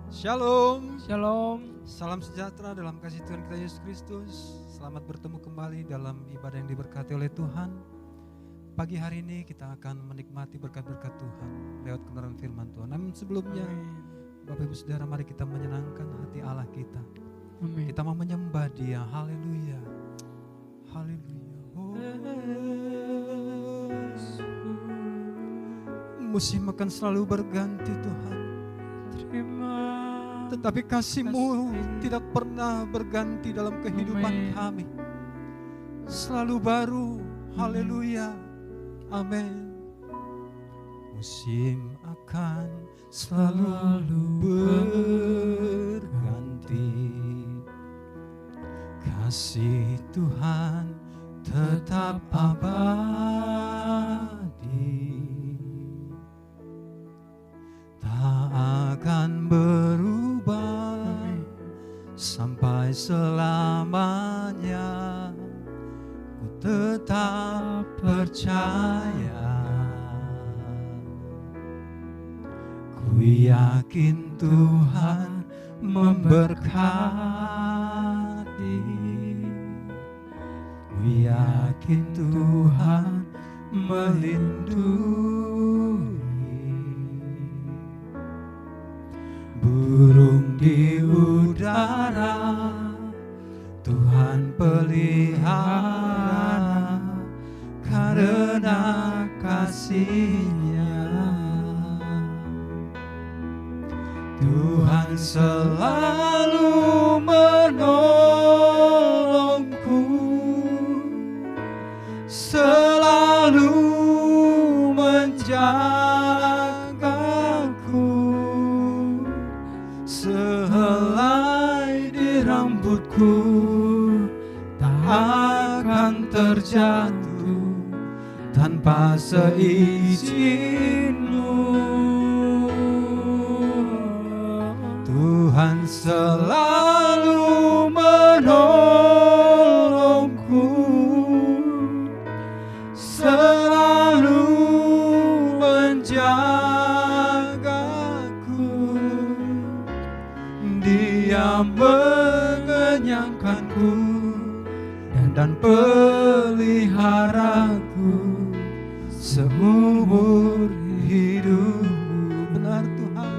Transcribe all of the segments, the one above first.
Shalom. Shalom. Salam sejahtera dalam kasih Tuhan kita Yesus Kristus. Selamat bertemu kembali dalam ibadah yang diberkati oleh Tuhan. Pagi hari ini kita akan menikmati berkat-berkat Tuhan lewat kebenaran firman Tuhan. Namun sebelumnya, Bapak Ibu Saudara, mari kita menyenangkan hati Allah kita. Amin. Kita mau menyembah Dia. Haleluya. Haleluya. Oh. Musim akan selalu berganti Tuhan. Tetapi kasih-Mu tidak pernah berganti dalam kehidupan kami. Selalu baru. Haleluya. Amin. Musim akan selalu berganti. Kasih Tuhan tetap abadi. Tak akan berubah sampai selamanya. Ku tetap percaya. Ku yakin Tuhan memberkati. Ku yakin Tuhan melindungi. Burung di udara Tuhan pelihara karena kasih-Nya. Tuhan selalu menolongku, selalu menjagaku. Sehelai di rambutku tak akan terjatuh tanpa seizin-Mu. Tuhan selalu menolongku, selalu menjagaku. Dia mengenyangkanku dan peliharaku seumur hidupku. Benar Tuhan,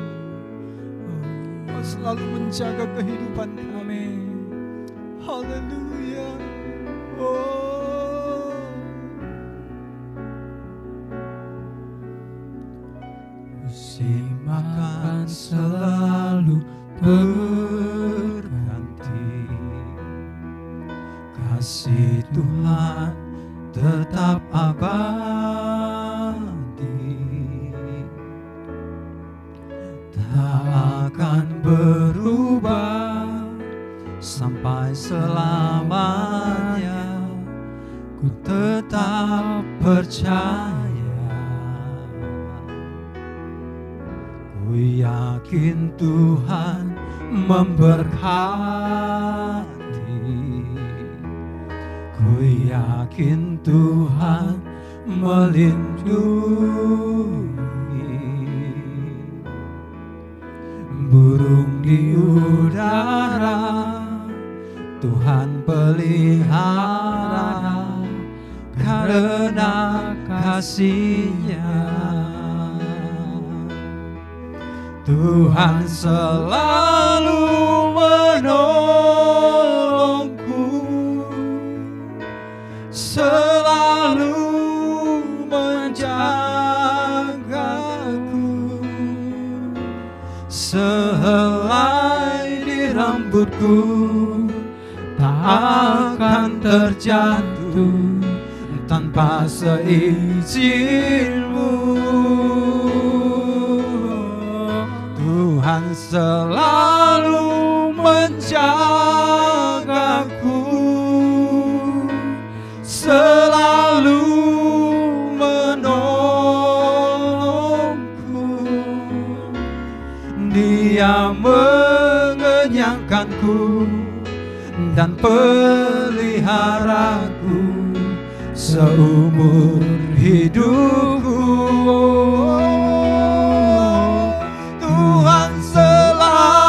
Kau selalu menjaga kehidupan kami. Haleluya. Oh. Musim akan selalu berganti. Kasih Tuhan tetap abadi. Tak akan berubah sampai selamanya. Ku tetap percaya. Ku yakin Tuhan memberkati. Ku yakin Tuhan melindungi. Burung di udara Tuhan pelihara karena kasih-Nya. Tuhan selalu menolongku, selalu menjagaku. Sehelai di rambutku tak akan terjatuh tanpa seizin-Mu. Tuhan selalu menjagaku, selalu menolongku. Dia mengenyangkanku dan peliharaku seumur hidupku. Tuhan selalu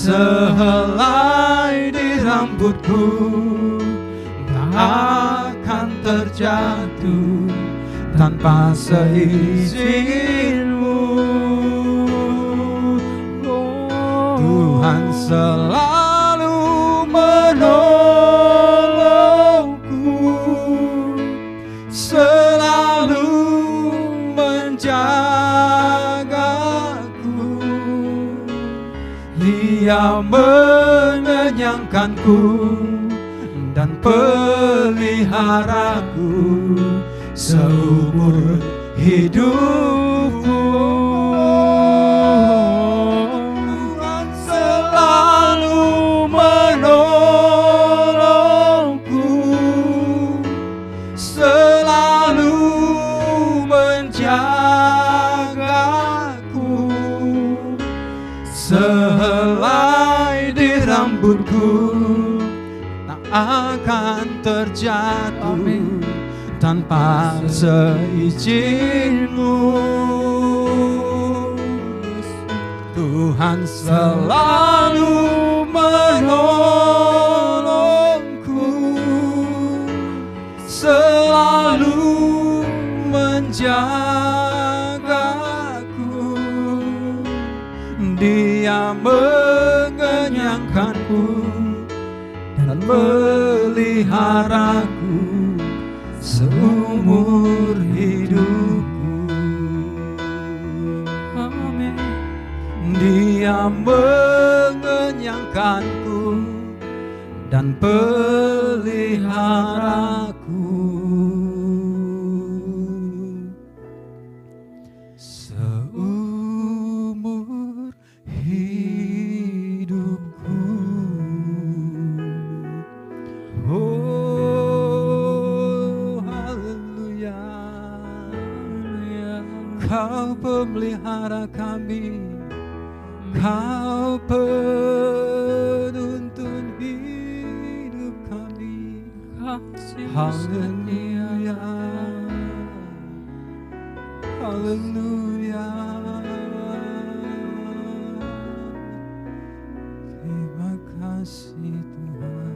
sehelai di rambutku tak akan terjatuh tanpa seizinmu. Tuhan selalu menolongku, selalu menjagaku. Dia mengenyangkanku dan peliharaku seumur hidupku. Tuhan selalu menolongku, selalu menjagaku. Sehelai di rambutku tak akan terjatuh tanpa seizinmu. Tuhan selalu menolongku, selalu menjagaku. Dia mengenyangkanku dan meliharaku seumur hidupku. Amin. Dia mengenyangkanku dan peliharaku seumur hidupku. Kau pemelihara kami, Kau penuntun hidup kami. Haleluya, haleluya. Terima kasih Tuhan.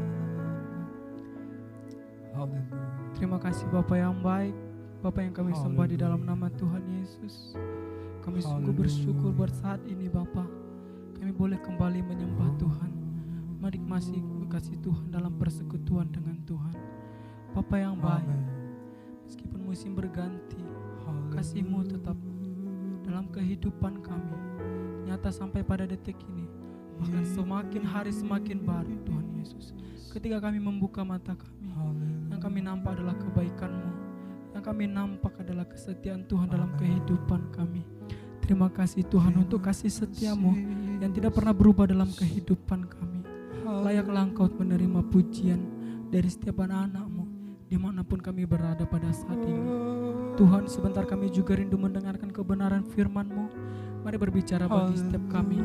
Haleluya. Terima kasih Bapa yang baik, Bapa yang kami sembah di dalam nama Tuhan Yesus. Kami sungguh bersyukur buat saat ini Bapa. Kami boleh kembali menyembah Tuhan, menikmati kasih Tuhan dalam persekutuan dengan Tuhan. Bapa yang baik, meskipun musim berganti, kasih-Mu tetap dalam kehidupan kami, nyata sampai pada detik ini. Bahkan semakin hari semakin baru Tuhan Yesus. Ketika kami membuka mata kami, yang kami nampak adalah kebaikan-Mu, yang kami nampak adalah kesetiaan Tuhan dalam kehidupan kami. Terima kasih Tuhan untuk kasih setia-Mu yang tidak pernah berubah dalam kehidupan kami. Layaklah Engkau menerima pujian dari setiap anak-anak-Mu dimanapun kami berada pada saat ini. Tuhan, sebentar kami juga rindu mendengarkan kebenaran firman-Mu. Mari berbicara bagi setiap kami,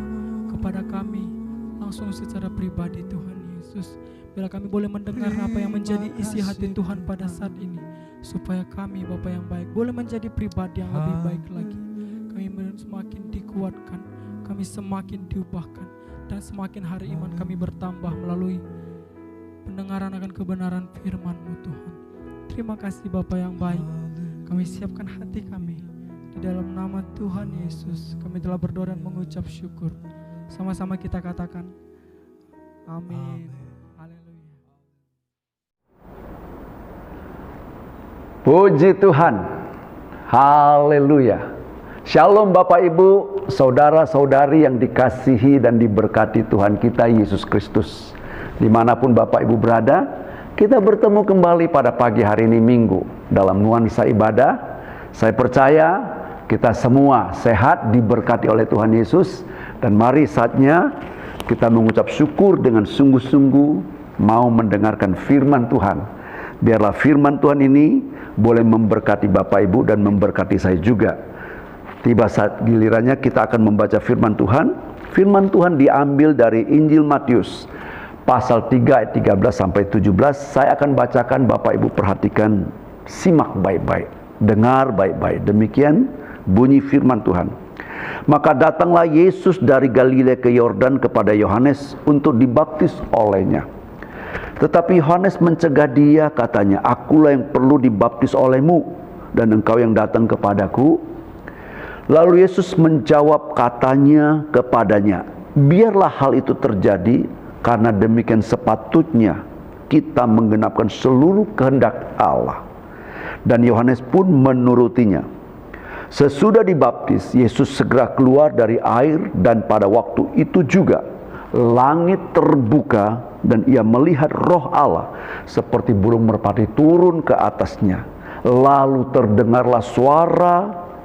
kepada kami langsung secara pribadi Tuhan Yesus. Bila kami boleh mendengar apa yang menjadi isi hati Tuhan pada saat ini, supaya kami Bapa yang baik boleh menjadi pribadi yang lebih baik lagi. Kami semakin dikuatkan, kami semakin diubahkan, dan semakin hari iman kami bertambah melalui pendengaran akan kebenaran firman-Mu Tuhan. Terima kasih Bapa yang baik. Kami siapkan hati kami di dalam nama Tuhan Yesus. Kami telah berdoa dan mengucap syukur. Sama-sama kita katakan amin. Haleluya. Puji Tuhan. Haleluya. Shalom Bapak Ibu, saudara-saudari yang dikasihi dan diberkati Tuhan kita Yesus Kristus. Dimanapun Bapak Ibu berada, kita bertemu kembali pada pagi hari ini Minggu dalam nuansa ibadah. Saya percaya kita semua sehat, diberkati oleh Tuhan Yesus. Dan mari saatnya kita mengucap syukur dengan sungguh-sungguh mau mendengarkan firman Tuhan. Biarlah firman Tuhan ini boleh memberkati Bapak Ibu dan memberkati saya juga. Tiba saat gilirannya kita akan membaca firman Tuhan. Firman Tuhan diambil dari Injil Matius pasal 3 ayat 13 sampai 17. Saya akan bacakan, Bapak Ibu perhatikan, simak baik-baik, dengar baik-baik. Demikian bunyi firman Tuhan. Maka datanglah Yesus dari Galilea ke Yordan kepada Yohanes untuk dibaptis olehnya. Tetapi Yohanes mencegah dia, katanya, "Akulah yang perlu dibaptis olehmu, dan engkau yang datang kepadaku." Lalu Yesus menjawab, katanya kepadanya, "Biarlah hal itu terjadi, karena demikian sepatutnya kita menggenapkan seluruh kehendak Allah." Dan Yohanes pun menurutinya. Sesudah dibaptis, Yesus segera keluar dari air, dan pada waktu itu juga langit terbuka dan ia melihat Roh Allah seperti burung merpati turun ke atasnya. Lalu terdengarlah suara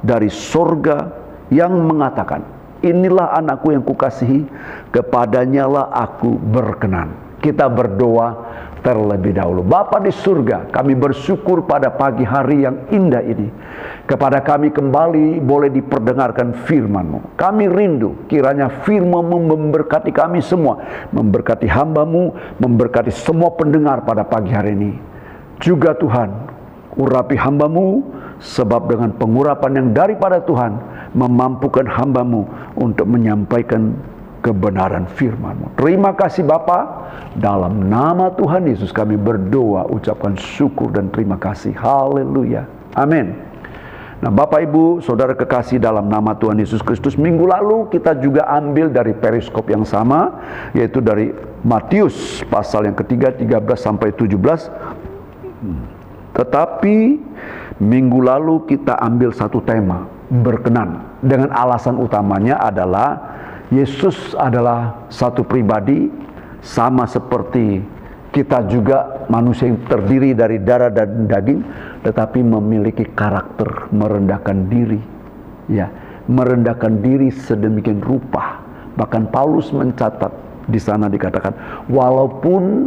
dari surga yang mengatakan, "Inilah anakku yang kukasihi, kepadanyalah aku berkenan." Kita berdoa terlebih dahulu. Bapa di surga, kami bersyukur pada pagi hari yang indah ini. Kepada kami kembali boleh diperdengarkan firman-Mu. Kami rindu kiranya firman-Mu memberkati kami semua, memberkati hamba-Mu, memberkati semua pendengar pada pagi hari ini. Juga Tuhan, urapi hamba-Mu, sebab dengan pengurapan yang daripada Tuhan memampukan hamba-Mu untuk menyampaikan kebenaran firman-Mu. Terima kasih Bapa, dalam nama Tuhan Yesus kami berdoa, ucapkan syukur dan terima kasih. Haleluya. Amin. Nah, Bapak Ibu, Saudara kekasih dalam nama Tuhan Yesus Kristus, minggu lalu kita juga ambil dari periskop yang sama, yaitu dari Matius pasal yang ketiga 13 sampai 17. Tetapi minggu lalu kita ambil satu tema, berkenan, dengan alasan utamanya adalah Yesus adalah satu pribadi, sama seperti kita juga manusia yang terdiri dari darah dan daging, tetapi memiliki karakter merendahkan diri, ya, merendahkan diri sedemikian rupa. Bahkan Paulus mencatat di sana dikatakan, walaupun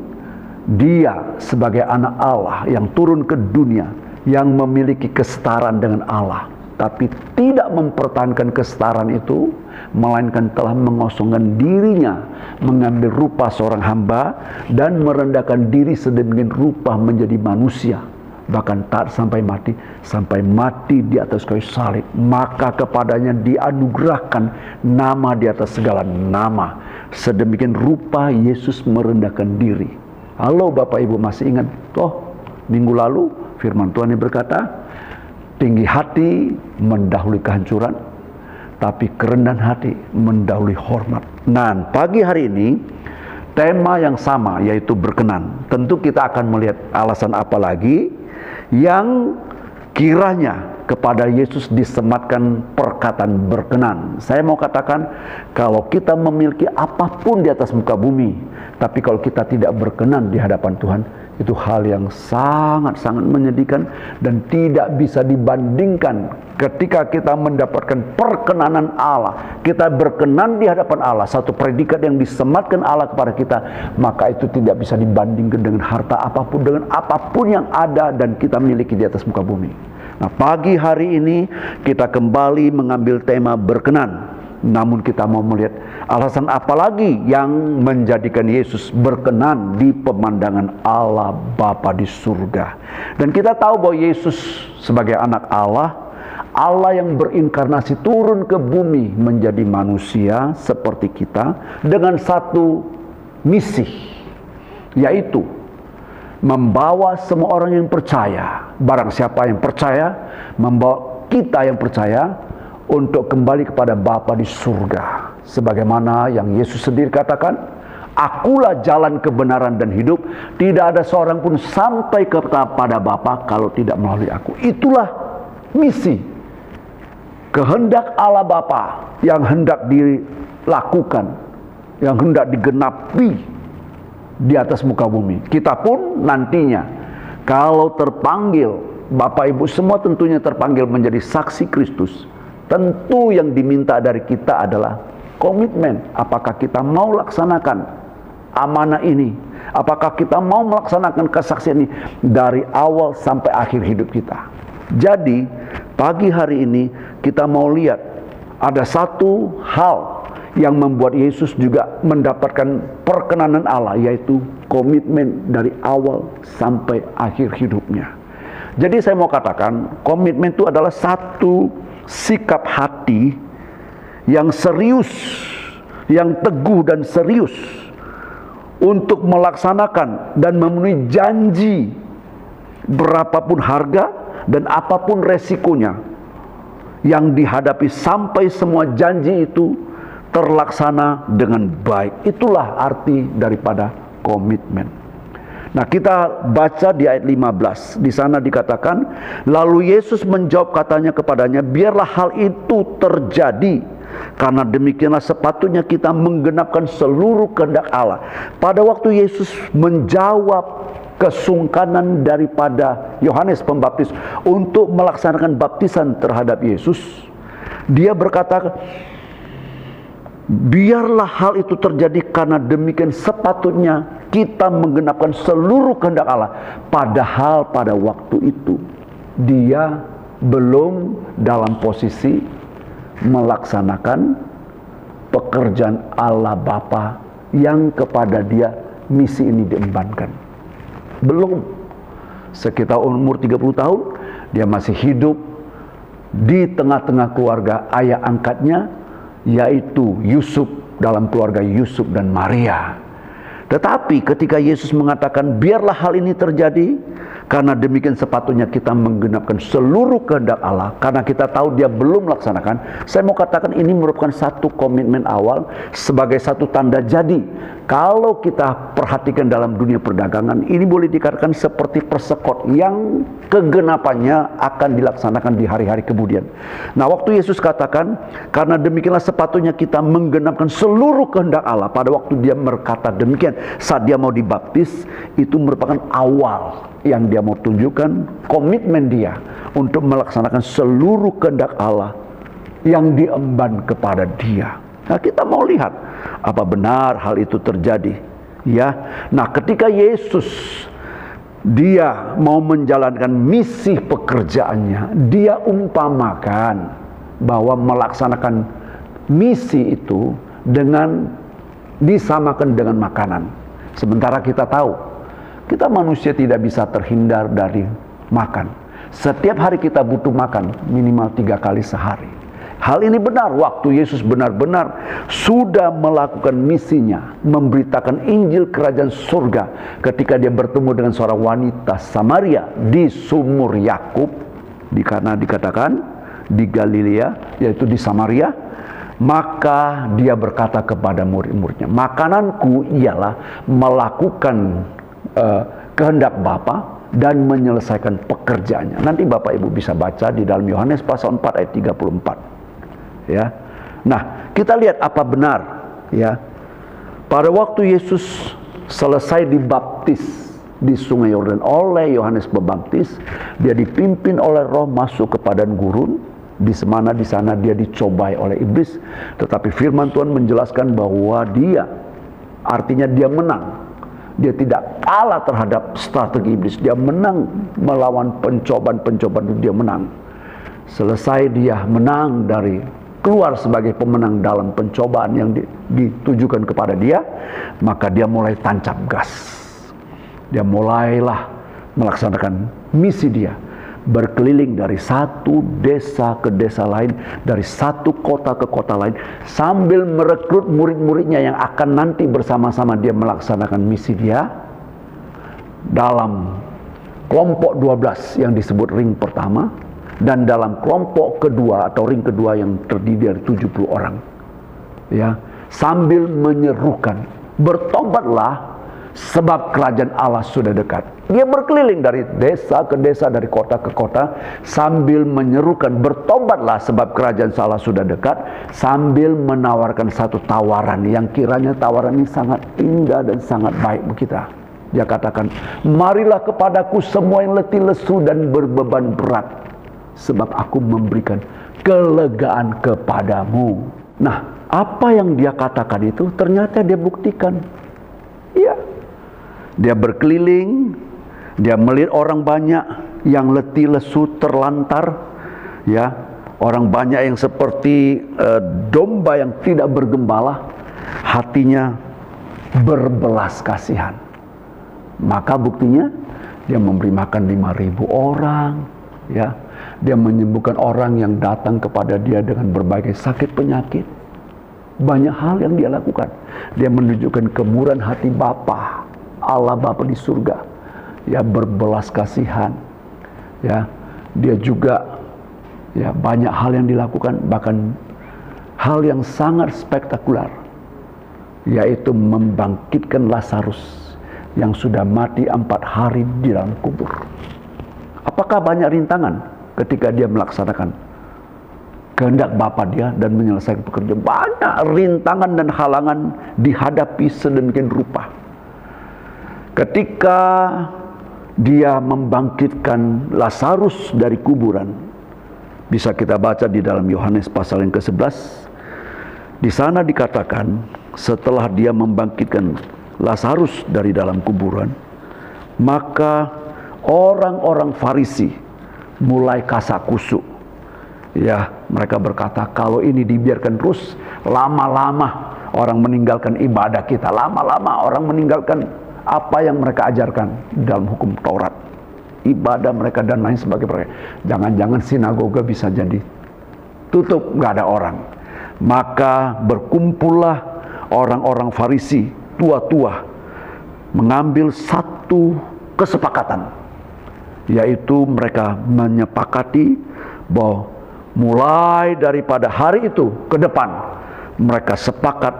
dia sebagai anak Allah yang turun ke dunia, yang memiliki kesetaraan dengan Allah, tapi tidak mempertahankan kesetaraan itu, melainkan telah mengosongkan dirinya, mengambil rupa seorang hamba, dan merendahkan diri sedemikian rupa menjadi manusia, bahkan taat sampai mati di atas kayu salib. Maka kepadanya dianugerahkan nama di atas segala nama. Sedemikian rupa Yesus merendahkan diri. Halo Bapak Ibu, masih ingat? Minggu lalu firman Tuhan yang berkata, tinggi hati mendahului kehancuran, tapi kerendahan hati mendahului hormat. Nah, pagi hari ini tema yang sama, yaitu berkenan. Tentu kita akan melihat alasan apa lagi yang kiranya kepada Yesus disematkan perkataan berkenan. Saya mau katakan, kalau kita memiliki apapun di atas muka bumi, tapi kalau kita tidak berkenan di hadapan Tuhan, itu hal yang sangat-sangat menyedihkan dan tidak bisa dibandingkan ketika kita mendapatkan perkenanan Allah. Kita berkenan di hadapan Allah, satu predikat yang disematkan Allah kepada kita, maka itu tidak bisa dibandingkan dengan harta apapun, dengan apapun yang ada dan kita miliki di atas muka bumi. Nah, pagi hari ini kita kembali mengambil tema berkenan. Namun kita mau melihat alasan apa lagi yang menjadikan Yesus berkenan di pemandangan Allah Bapa di surga. Dan kita tahu bahwa Yesus sebagai anak Allah, Allah yang berinkarnasi turun ke bumi menjadi manusia seperti kita dengan satu misi, yaitu membawa semua orang yang percaya, barang siapa yang percaya, membawa kita yang percaya untuk kembali kepada Bapa di surga. Sebagaimana yang Yesus sendiri katakan, "Akulah jalan kebenaran dan hidup, tidak ada seorang pun sampai kepada Bapa kalau tidak melalui aku." Itulah misi, kehendak Allah Bapa yang hendak dilakukan, yang hendak digenapi di atas muka bumi. Kita pun nantinya kalau terpanggil, Bapak Ibu semua tentunya terpanggil menjadi saksi Kristus. Tentu yang diminta dari kita adalah komitmen. Apakah kita mau laksanakan amanah ini? Apakah kita mau melaksanakan kesaksian ini dari awal sampai akhir hidup kita? Jadi pagi hari ini kita mau lihat ada satu hal yang membuat Yesus juga mendapatkan perkenanan Allah, yaitu komitmen dari awal sampai akhir hidupnya. Jadi saya mau katakan, komitmen itu adalah satu sikap hati yang serius, yang teguh dan serius untuk melaksanakan dan memenuhi janji berapapun harga dan apapun resikonya yang dihadapi sampai semua janji itu terlaksana dengan baik. Itulah arti daripada komitmen. Nah, kita baca di ayat 15. Di sana dikatakan, lalu Yesus menjawab katanya kepadanya, biarlah hal itu terjadi, karena demikianlah sepatutnya kita menggenapkan seluruh kehendak Allah. Pada waktu Yesus menjawab kesungkanan daripada Yohanes Pembaptis untuk melaksanakan baptisan terhadap Yesus, dia berkata, biarlah hal itu terjadi karena demikian sepatutnya kita menggenapkan seluruh kehendak Allah. Padahal pada waktu itu dia belum dalam posisi melaksanakan pekerjaan Allah Bapa yang kepada dia misi ini diembankan. Belum. Sekitar umur 30 tahun dia masih hidup di tengah-tengah keluarga ayah angkatnya, yaitu Yusuf, dalam keluarga Yusuf dan Maria. Tetapi ketika Yesus mengatakan biarlah hal ini terjadi, karena demikian sepatutnya kita menggenapkan seluruh kehendak Allah, karena kita tahu dia belum melaksanakan. Saya mau katakan ini merupakan satu komitmen awal sebagai satu tanda jadi. Kalau kita perhatikan dalam dunia perdagangan, ini boleh dikatakan seperti persekot yang kegenapannya akan dilaksanakan di hari-hari kemudian. Nah, waktu Yesus katakan, karena demikianlah sepatutnya kita menggenapkan seluruh kehendak Allah, pada waktu dia berkata demikian, saat dia mau dibaptis, itu merupakan awal yang dia mau tunjukkan komitmen dia untuk melaksanakan seluruh kehendak Allah yang diemban kepada dia. Nah, kita mau lihat apa benar hal itu terjadi, ya. Nah, ketika Yesus dia mau menjalankan misi pekerjaannya, dia umpamakan bahwa melaksanakan misi itu dengan disamakan dengan makanan. Sementara kita tahu, kita manusia tidak bisa terhindar dari makan. Setiap hari kita butuh makan minimal 3 kali sehari. Hal ini benar waktu Yesus benar-benar sudah melakukan misinya, memberitakan Injil Kerajaan Surga ketika dia bertemu dengan seorang wanita Samaria di sumur Yakub, karena dikatakan di Galilea, yaitu di Samaria. Maka dia berkata kepada murid-muridnya, makananku ialah melakukan kehendak Bapa dan menyelesaikan pekerjaannya. Nanti Bapak Ibu bisa baca di dalam Yohanes pasal 4 ayat 34. Ya. Nah, kita lihat apa benar, ya. Pada waktu Yesus selesai dibaptis di Sungai Yordan oleh Yohanes Pembaptis, dia dipimpin oleh Roh masuk ke padang gurun, di sana dia dicobai oleh iblis. Tetapi firman Tuhan menjelaskan bahwa dia, artinya dia menang. Dia tidak kalah terhadap strategi iblis. Dia menang melawan pencobaan-pencobaan itu, dia menang. Selesai dia menang dari keluar sebagai pemenang dalam pencobaan yang ditujukan kepada dia, maka dia mulai tancap gas. Dia mulailah melaksanakan misi dia, berkeliling dari satu desa ke desa lain, dari satu kota ke kota lain, sambil merekrut murid-muridnya yang akan nanti bersama-sama dia melaksanakan misi dia dalam kelompok 12 yang disebut ring pertama, dan dalam kelompok kedua atau ring kedua yang terdiri dari 70 orang. Ya, sambil menyerukan, bertobatlah sebab kerajaan Allah sudah dekat. Dia berkeliling dari desa ke desa, dari kota ke kota, sambil menyerukan, bertobatlah sebab kerajaan Allah sudah dekat, sambil menawarkan satu tawaran yang kiranya tawaran ini sangat indah dan sangat baik bagi kita. Dia katakan, marilah kepadaku semua yang letih lesu dan berbeban berat, sebab aku memberikan kelegaan kepadamu. Nah, apa yang dia katakan itu ternyata dia buktikan. Iya. Dia berkeliling, dia melihat orang banyak yang letih lesu terlantar, ya. Orang banyak yang seperti domba yang tidak bergembala, hatinya berbelas kasihan. Maka buktinya dia memberi makan 5.000 orang, ya. Dia menyembuhkan orang yang datang kepada dia dengan berbagai sakit penyakit. Banyak hal yang dia lakukan. Dia menunjukkan kemurahan hati Bapa, Allah Bapa di surga. Ya, berbelas kasihan. Ya, dia juga ya banyak hal yang dilakukan, bahkan hal yang sangat spektakuler, yaitu membangkitkan Lazarus yang sudah mati 4 hari di dalam kubur. Apakah banyak rintangan ketika dia melaksanakan kehendak Bapa dia dan menyelesaikan pekerjaan? Banyak rintangan dan halangan dihadapi sedemikian rupa. Ketika dia membangkitkan Lazarus dari kuburan, bisa kita baca di dalam Yohanes pasal yang ke-11. Di sana dikatakan setelah dia membangkitkan Lazarus dari dalam kuburan, maka orang-orang Farisi mulai kasak-kusuk. Ya, mereka berkata, kalau ini dibiarkan terus, lama-lama orang meninggalkan ibadah kita, lama-lama orang meninggalkan apa yang mereka ajarkan dalam hukum Taurat, ibadah mereka dan lain sebagainya. Jangan-jangan sinagoga bisa jadi tutup, nggak ada orang. Maka berkumpullah orang-orang Farisi tua-tua, mengambil satu kesepakatan, yaitu mereka menyepakati bahwa mulai daripada hari itu ke depan mereka sepakat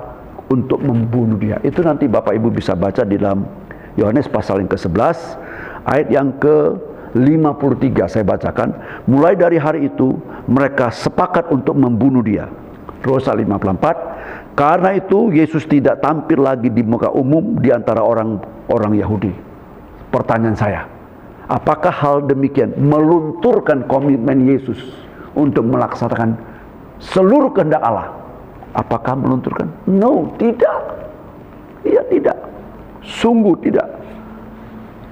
untuk membunuh dia. Itu nanti Bapak Ibu bisa baca di dalam Yohanes pasal yang ke-11 ayat yang ke-53. Saya bacakan, mulai dari hari itu mereka sepakat untuk membunuh dia. Terus 54, karena itu Yesus tidak tampil lagi di muka umum di antara orang Yahudi. Pertanyaan saya, apakah hal demikian melunturkan komitmen Yesus untuk melaksanakan seluruh kehendak Allah? Apakah melunturkan? No, tidak. Iya, tidak. Sungguh tidak.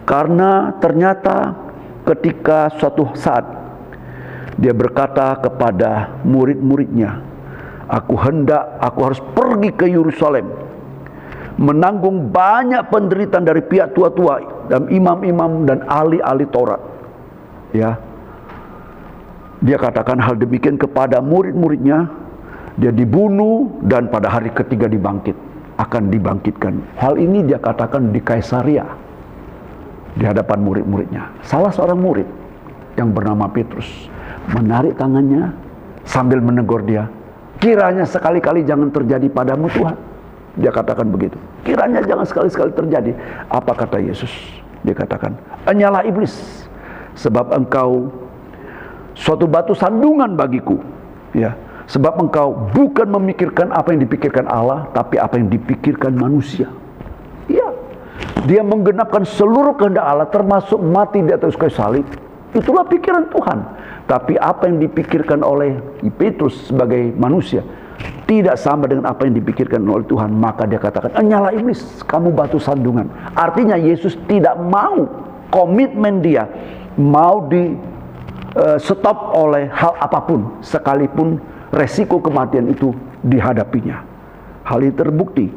Karena ternyata ketika suatu saat dia berkata kepada murid-muridnya, aku harus pergi ke Yerusalem, menanggung banyak penderitaan dari pihak tua-tua dan imam-imam dan ahli-ahli Taurat. Ya, dia katakan hal demikian kepada murid-muridnya. Dia dibunuh dan pada hari ketiga akan dibangkitkan. Hal ini dia katakan di Kaisaria di hadapan murid-muridnya. Salah seorang murid yang bernama Petrus menarik tangannya sambil menegur dia, kiranya sekali-kali jangan terjadi padamu Tuhan. Dia katakan begitu, kiranya jangan sekali-sekali terjadi. Apa kata Yesus? Dia katakan, enyalah iblis, sebab engkau suatu batu sandungan bagiku. Ya, sebab engkau bukan memikirkan apa yang dipikirkan Allah, tapi apa yang dipikirkan manusia. Ya, dia menggenapkan seluruh kehendak Allah, termasuk mati di atas kayu salib. Itulah pikiran Tuhan. Tapi apa yang dipikirkan oleh Petrus sebagai manusia tidak sama dengan apa yang dipikirkan oleh Tuhan. Maka dia katakan, enyalah iblis, kamu batu sandungan. Artinya Yesus tidak mau komitmen dia mau di stop oleh hal apapun, sekalipun resiko kematian itu dihadapinya. Hal ini terbukti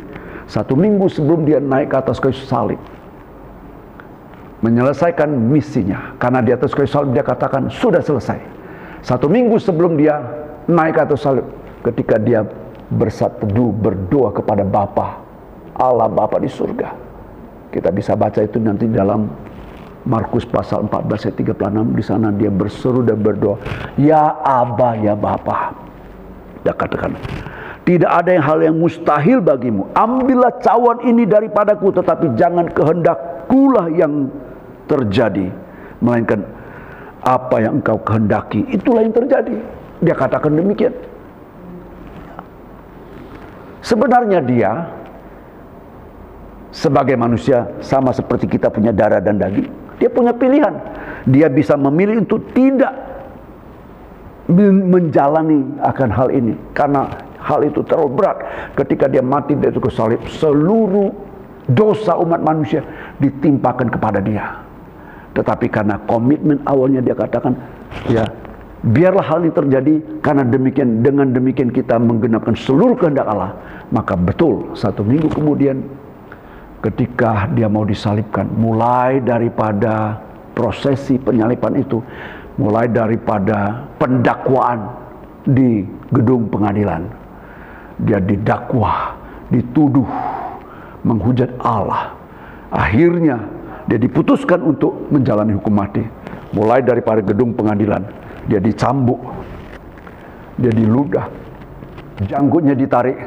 1 minggu sebelum dia naik ke atas kayu salib, menyelesaikan misinya. Karena di atas kayu salib dia katakan sudah selesai. 1 minggu sebelum dia naik ke atas salib, ketika dia bersatu berdoa kepada Bapa, Allah Bapa di surga. Kita bisa baca itu nanti dalam Markus pasal 14 ayat 36. Di sana dia berseru dan berdoa, ya Aba, ya Bapa. Dia katakan, tidak ada hal yang mustahil bagimu. Ambillah cawan ini daripadaku, tetapi jangan kehendakkulah yang terjadi, melainkan apa yang engkau kehendaki, itulah yang terjadi. Dia katakan demikian. Sebenarnya dia sebagai manusia sama seperti kita punya darah dan daging. Dia punya pilihan. Dia bisa memilih untuk tidak menjalani akan hal ini, karena hal itu terlalu berat. Ketika dia mati di atas salib, seluruh dosa umat manusia ditimpakan kepada dia. Tetapi karena komitmen awalnya dia katakan, ya biarlah hal ini terjadi, karena dengan demikian kita menggenapkan seluruh kehendak Allah. Maka betul 1 minggu kemudian ketika dia mau disalibkan, mulai daripada prosesi penyaliban itu, mulai daripada pendakwaan di gedung pengadilan, Dia didakwa, dituduh, menghujat Allah. Akhirnya dia diputuskan untuk menjalani hukum mati. Mulai daripada gedung pengadilan, dia dicambuk, dia diludah, janggutnya ditarik.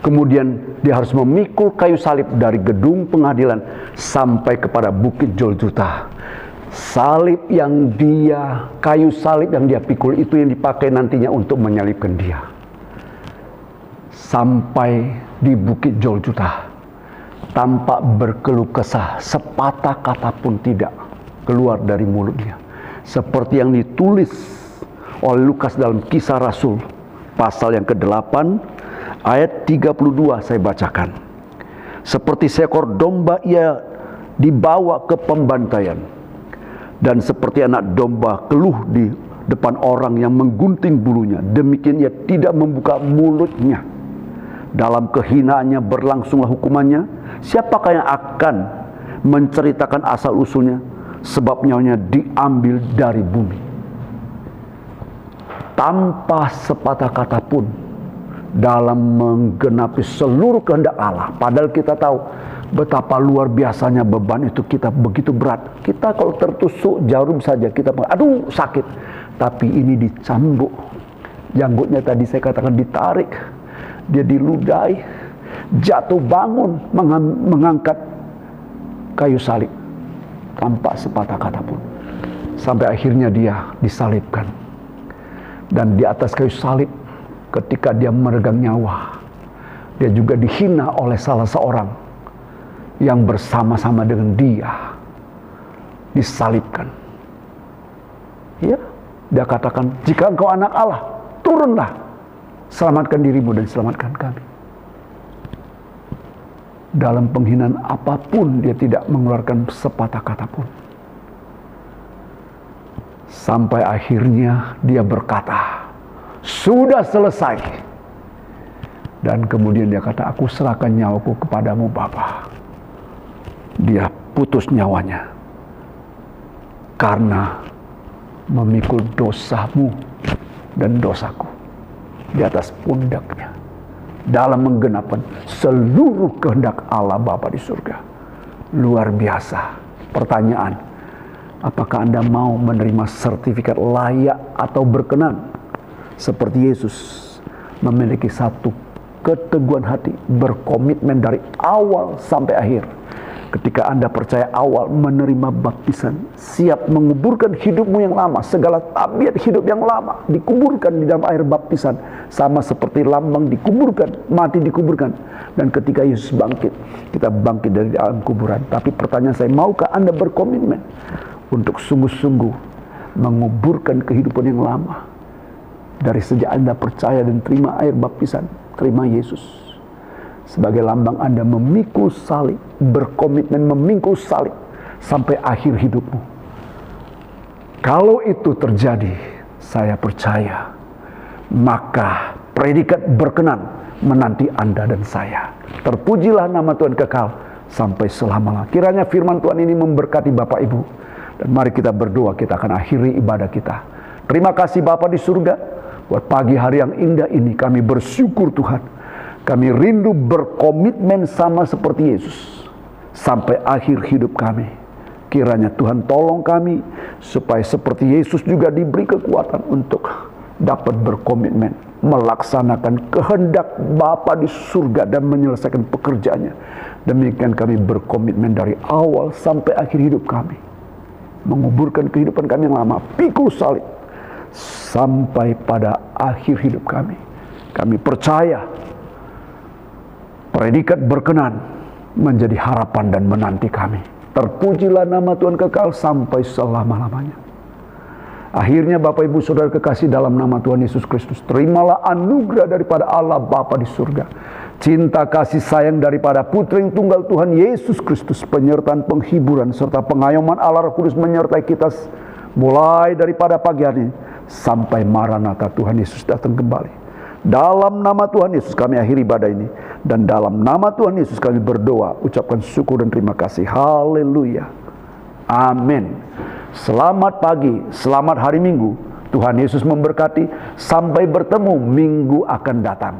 Kemudian dia harus memikul kayu salib dari gedung pengadilan sampai kepada Bukit Golgota. Kayu salib yang dia pikul itu yang dipakai nantinya untuk menyalibkan dia. Sampai di Bukit Golgota, tanpa berkeluh kesah, sepatah kata pun tidak keluar dari mulutnya. Seperti yang ditulis oleh Lukas dalam Kisah Rasul, pasal yang ke-8, ayat 32 saya bacakan. Seperti seekor domba ia dibawa ke pembantaian, dan seperti anak domba keluh di depan orang yang menggunting bulunya, demikian ia tidak membuka mulutnya. Dalam kehinaannya berlangsunglah hukumannya. Siapakah yang akan menceritakan asal-usulnya? Sebab nyawanya diambil dari bumi. Tanpa sepatah kata pun, dalam menggenapi seluruh kehendak Allah. Padahal kita tahu betapa luar biasanya beban itu kita begitu berat. Kita kalau tertusuk jarum saja kita aduh sakit. Tapi ini dicambuk. Janggutnya tadi saya katakan ditarik. Dia diludahi, jatuh bangun, mengangkat kayu salib tanpa sepatah kata pun. Sampai akhirnya dia disalibkan. Dan di atas kayu salib, ketika dia meregang nyawa, dia juga dihina oleh salah seorang yang bersama-sama dengan dia disalibkan. Ya, dia katakan, jika engkau anak Allah, turunlah. Selamatkan dirimu dan selamatkan kami. Dalam penghinaan apapun dia tidak mengeluarkan sepatah kata pun. Sampai akhirnya dia berkata, sudah selesai. Dan kemudian dia kata, aku serahkan nyawaku kepadamu Bapa. Dia putus nyawanya karena memikul dosamu dan dosaku di atas pundaknya, dalam menggenapkan seluruh kehendak Allah Bapa di surga. Luar biasa. Pertanyaan, apakah Anda mau menerima sertifikat layak atau berkenan seperti Yesus, memiliki satu keteguhan hati, berkomitmen dari awal sampai akhir? Ketika Anda percaya awal menerima baptisan, siap menguburkan hidupmu yang lama, segala tabiat hidup yang lama dikuburkan di dalam air baptisan, sama seperti lambang dikuburkan, mati dikuburkan. Dan ketika Yesus bangkit, kita bangkit dari dalam kuburan. Tapi pertanyaan saya, maukah Anda berkomitmen untuk sungguh-sungguh menguburkan kehidupan yang lama? Dari sejak Anda percaya dan terima air baptisan, terima Yesus sebagai lambang Anda memikul salib, berkomitmen memikul salib sampai akhir hidupmu. Kalau itu terjadi, saya percaya, maka predikat berkenan menanti Anda dan saya. Terpujilah nama Tuhan kekal sampai selama-lamanya. Kiranya firman Tuhan ini memberkati Bapak Ibu. Dan mari kita berdoa, kita akan akhiri ibadah kita. Terima kasih Bapa di surga, buat pagi hari yang indah ini kami bersyukur Tuhan. Kami rindu berkomitmen sama seperti Yesus sampai akhir hidup kami. Kiranya Tuhan tolong kami supaya seperti Yesus juga diberi kekuatan untuk dapat berkomitmen melaksanakan kehendak Bapa di surga dan menyelesaikan pekerjaannya. Demikian kami berkomitmen dari awal sampai akhir hidup kami, menguburkan kehidupan kami yang lama, pikul salib sampai pada akhir hidup kami. Kami percaya predikat berkenan menjadi harapan dan menanti kami. Terpujilah nama Tuhan kekal sampai selama-lamanya. Akhirnya Bapak Ibu Saudara kekasih dalam nama Tuhan Yesus Kristus, terimalah anugerah daripada Allah Bapa di surga, cinta kasih sayang daripada Putra yang tunggal Tuhan Yesus Kristus, penyertaan penghiburan serta pengayoman Allah Roh Kudus menyertai kita mulai daripada pagi hari sampai Maranatha Tuhan Yesus datang kembali. Dalam nama Tuhan Yesus kami akhiri ibadah ini. Dan dalam nama Tuhan Yesus kami berdoa, ucapkan syukur dan terima kasih. Haleluya. Amin. Selamat pagi, selamat hari Minggu. Tuhan Yesus memberkati. Sampai bertemu minggu akan datang.